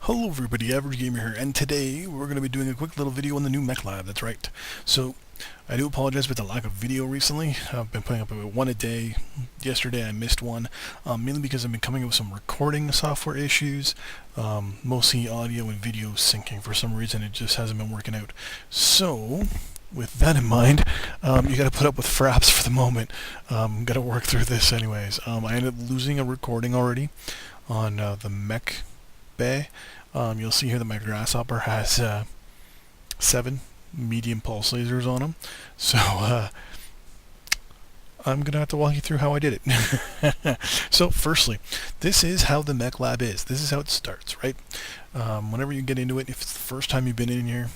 Hello everybody, Average Gamer here, and today we're going to be doing a quick little video on the new MechLab, that's right. So, I do apologize for the lack of video recently. I've been putting up one a day. Yesterday I missed one, mainly because I've been coming up with some recording software issues, mostly audio and video syncing. For some reason it just hasn't been working out. So, with that in mind, you gotta put up with fraps for the moment. Gotta work through this anyways. I ended up losing a recording already on the Mechbay. You'll see here that my grasshopper has 7 medium pulse lasers on them. So I'm gonna have to walk you through how I did it. So firstly, this is how the MechLab is. This is how it starts, right? Whenever you get into it, if it's the first time you've been in here,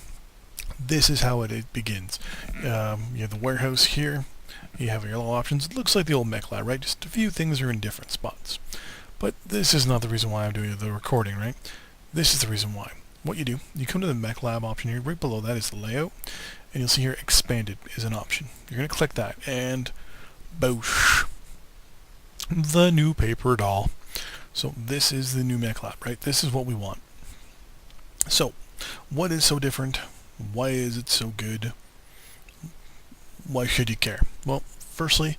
this is how it begins. You have the warehouse here. You have your little options. It looks like the old MechLab, right? Just a few things are in different spots. But this is not the reason why I'm doing the recording, right? This is the reason why. What you do, you come to the MechLab option here. Right below that is the layout, and you'll see here expanded is an option. You're going to click that, and boosh, the new paper doll. So this is the new MechLab, right? This is what we want. So, what is so different? Why is it so good? Why should you care? Well, firstly,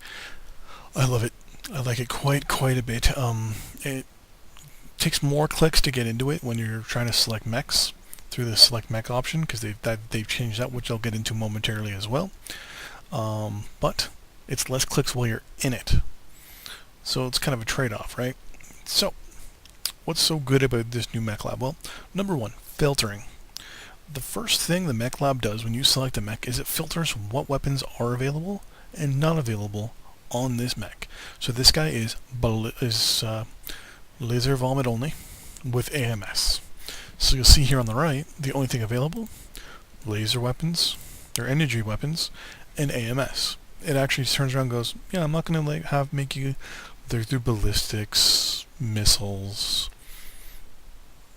I love it. I like it quite a bit. It takes more clicks to get into it when you're trying to select mechs through the select mech option, because they've changed that, which I'll get into momentarily as well. But it's less clicks while you're in it, so it's kind of a trade-off, right? So, what's so good about this new MechLab? Well, number one, filtering. The first thing the MechLab does when you select a mech is it filters what weapons are available and not available on this mech. So this guy is laser vomit only with AMS. So you'll see here on the right, the only thing available, laser weapons, or energy weapons, and AMS. It actually turns around and goes, yeah, I'm not going to make you through ballistics, missiles.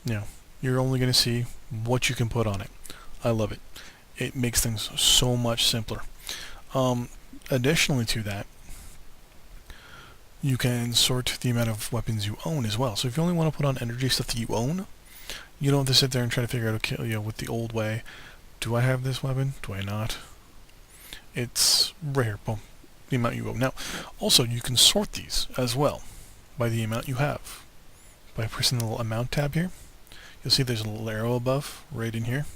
You're only going to see what you can put on it. I love it. It makes things so much simpler. Additionally to that, you can sort the amount of weapons you own as well. So if you only want to put on energy stuff that you own, you don't have to sit there and try to figure out, okay, with the old way, do I have this weapon? Do I not? It's right here, boom, the amount you own. Now, also, you can sort these as well by the amount you have. By pressing the little amount tab here, you'll see there's a little arrow above, right in here.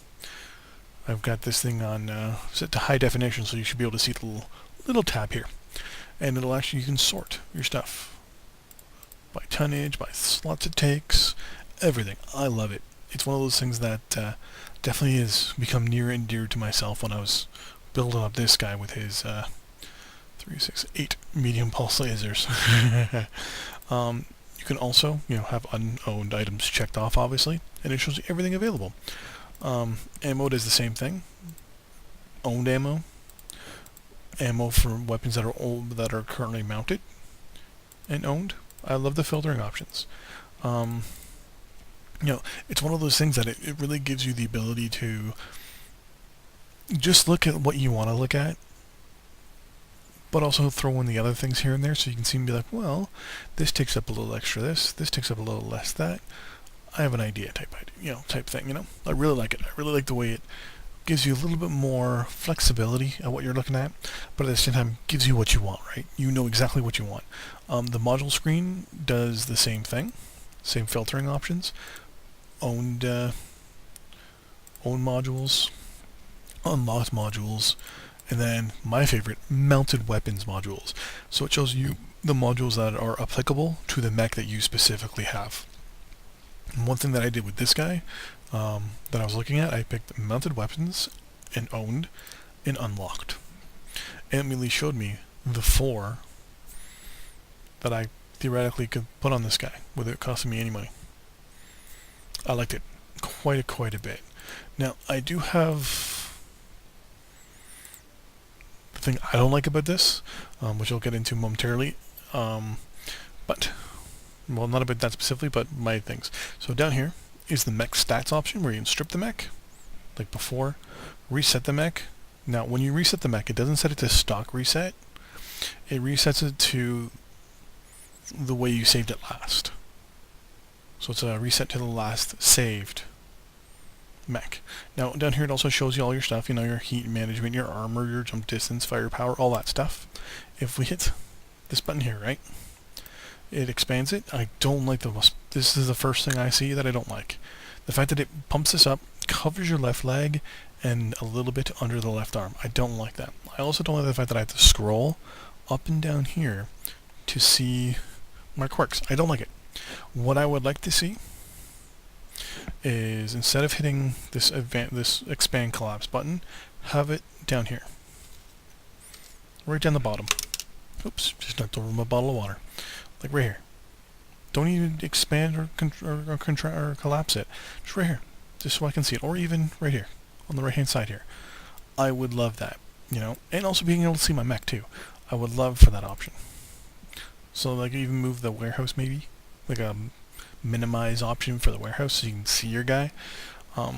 I've got this thing on set to high definition, so you should be able to see the little tab here. And it'll actually, you can sort your stuff by tonnage, by slots it takes, everything. I love it. It's one of those things that definitely has become near and dear to myself when I was building up this guy with his 3, 6, 8 medium pulse lasers. You can also, have unowned items checked off, obviously, and it shows you everything available. Ammo does the same thing. Owned ammo for weapons that are old, that are currently mounted and owned. I love the filtering options. It's one of those things that it really gives you the ability to just look at what you want to look at, but also throw in the other things here and there, so you can see and be like, well, this takes up a little extra this takes up a little less that. I have an idea type thing, I really like it. I really like the way it gives you a little bit more flexibility at what you're looking at, but at the same time gives you what you want, right? You know exactly what you want. The module screen does the same thing, same filtering options, owned modules, unlocked modules, and then my favorite, mounted weapons modules. So it shows you the modules that are applicable to the mech that you specifically have. And one thing that I did with this guy, that I was looking at, I picked mounted weapons and owned and unlocked. And it immediately showed me the 4 that I theoretically could put on this guy without it costing me any money. I liked it quite a bit. Now, I do have the thing I don't like about this, which I'll get into momentarily, but, well, not about that specifically, but my things. So down here is the Mechs Stats option, where you can strip the mech, like before, reset the mech. Now, when you reset the mech, it doesn't set it to stock reset. It resets it to the way you saved it last. So it's a reset to the last saved mech. Now down here it also shows you all your stuff, you know, your heat management, your armor, your jump distance, firepower, all that stuff. If we hit this button here, right, it expands it. I don't like this is the first thing I see that I don't like. The fact that it pumps this up, covers your left leg, and a little bit under the left arm. I don't like that. I also don't like the fact that I have to scroll up and down here to see my quirks. I don't like it. What I would like to see is, instead of hitting this expand collapse button, have it down here. Right down the bottom. Oops, just knocked over my bottle of water. Like right here. Don't even expand or collapse it. Just right here. Just so I can see it. Or even right here. On the right hand side here. I would love that. You know, and also being able to see my mech too. I would love for that option. So like even move the warehouse maybe. Like a minimize option for the warehouse so you can see your guy. You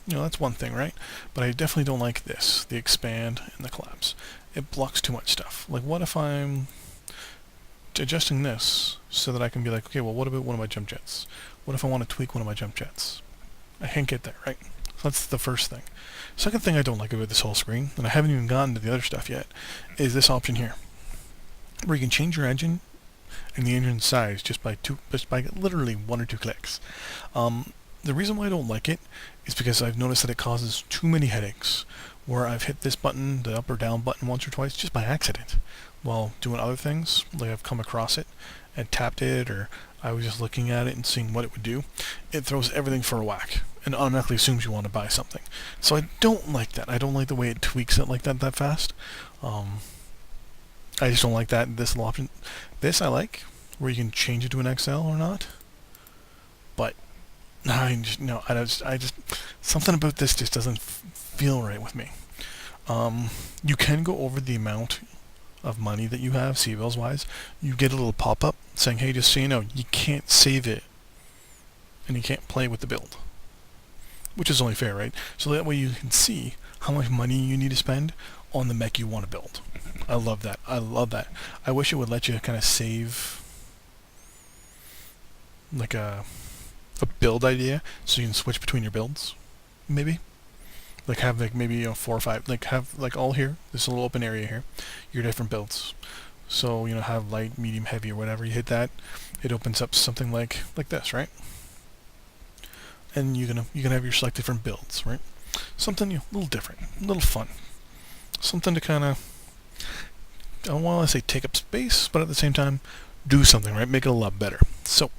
know, that's one thing, right? But I definitely don't like this. The expand and the collapse. It blocks too much stuff. Like what if I'm adjusting this so that I can be like, okay, well, what about one of my jump jets? What if I want to tweak one of my jump jets? I can't get there, right? So that's the first thing. Second thing I don't like about this whole screen, and I haven't even gotten to the other stuff yet, is this option here, where you can change your engine and the engine size just by literally 1 or 2 clicks. The reason why I don't like it is because I've noticed that it causes too many headaches, where I've hit this button, the up or down button, once or twice just by accident while doing other things. Like I've come across it and tapped it, or I was just looking at it and seeing what it would do. It throws everything for a whack and automatically assumes you want to buy something. So I don't like that. I don't like the way it tweaks it like that fast. I just don't like that. This little option, this I like, where you can change it to an XL or not. But I just something about this just doesn't feel right with me. You can go over the amount of money that you have, C-bills wise. You get a little pop-up saying, hey, just so you know, you can't save it and you can't play with the build. Which is only fair, right? So that way you can see how much money you need to spend on the mech you want to build. I love that. I love that. I wish it would let you kind of save like a build idea so you can switch between your builds, maybe. Like have like maybe 4 or 5, like have like all here, this little open area here, your different builds. So have light, medium, heavy, or whatever. You hit that, it opens up something like this, right? And you can have your select different builds, right? Something a little different, a little fun, something to kind of, I don't want to say take up space, but at the same time do something, right? Make it a lot better. So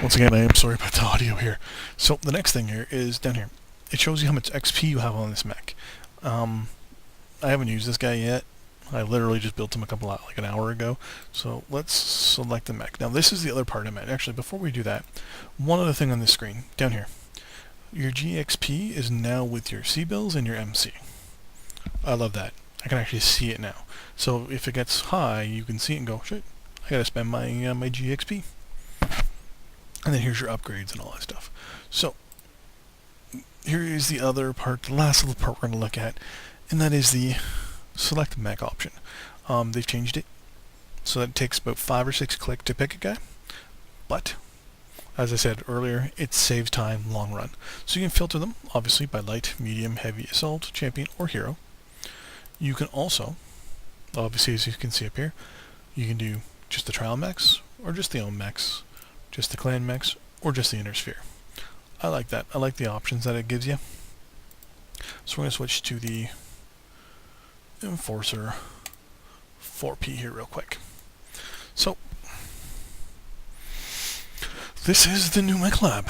once again, I am sorry about the audio here. So the next thing here is down here. It shows you how much XP you have on this mech. I haven't used this guy yet. I literally just built him like an hour ago. So let's select the mech. Now this is the other part of it. Actually, before we do that, one other thing on this screen, down here. Your GXP is now with your C-bills and your MC. I love that. I can actually see it now. So if it gets high, you can see it and go, shit, I gotta spend my my GXP. And then here's your upgrades and all that stuff. So here is the other part, the last little part we're going to look at, and that is the select mech option. They've changed it so that it takes about 5 or 6 clicks to pick a guy, but as I said earlier, it saves time long run. So you can filter them, obviously, by light, medium, heavy, assault, champion, or hero. You can also, obviously, as you can see up here, you can do just the trial mechs, or just the own mechs, just the clan mechs, or just the inner sphere. I like that. I like the options that it gives you. So we're going to switch to the Enforcer 4P here real quick. So this is the new MechLab.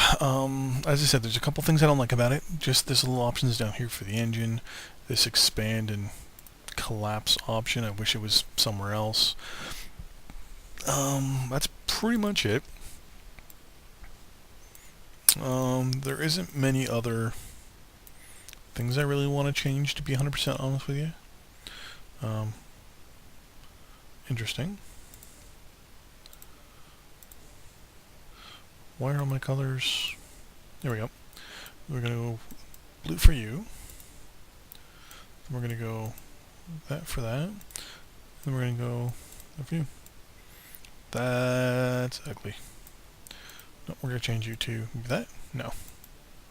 As I said, there's a couple things I don't like about it. Just this little options down here for the engine, this expand and collapse option. I wish it was somewhere else. That's pretty much it. There isn't many other things I really want to change, to be 100% honest with you. Interesting. Why are all my colors... There we go. We're going to go blue for you. We're going to go that for that. Then we're going to go that for you. That's ugly. No, we're going to change you to that. No.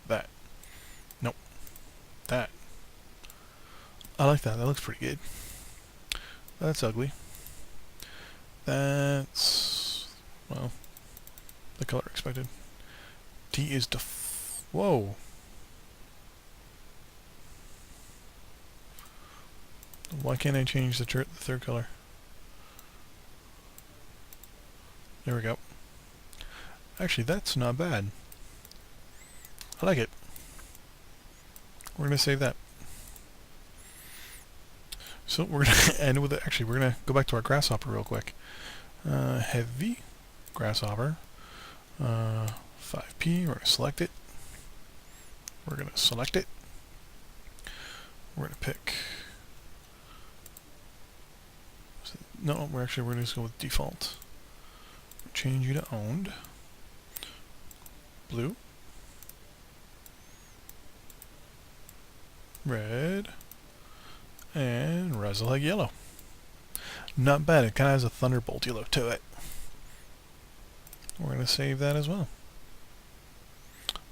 That. Nope. That. I like that. That looks pretty good. That's ugly. That's... well, the color expected. T is whoa. Why can't I change the third color? There we go. Actually, that's not bad. I like it. We're going to save that. So we're going to end with it. Actually, we're going to go back to our grasshopper real quick. Heavy grasshopper. 5P. We're going to select it. We're going to select it. We're going to pick... no, we're going to just go with default. Change you to owned. Blue. Red. And Razzlehead yellow. Not bad. It kind of has a Thunderbolt yellow to it. We're going to save that as well.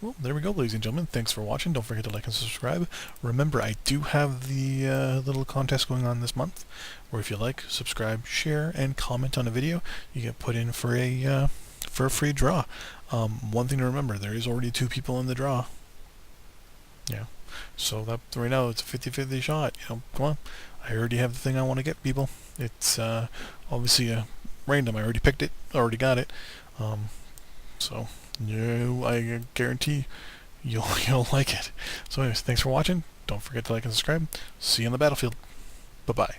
Well, there we go, ladies and gentlemen. Thanks for watching. Don't forget to like and subscribe. Remember, I do have the little contest going on this month, where if you like, subscribe, share, and comment on a video, you get put in for a free draw. One thing to remember, there is already 2 people in the draw. Yeah. So that right now it's a 50-50 shot. You know, come on. I already have the thing I want to get, people. It's obviously random. I already picked it. Already got it. So I guarantee you'll like it. So anyways, thanks for watching. Don't forget to like and subscribe. See you on the battlefield. Bye-bye.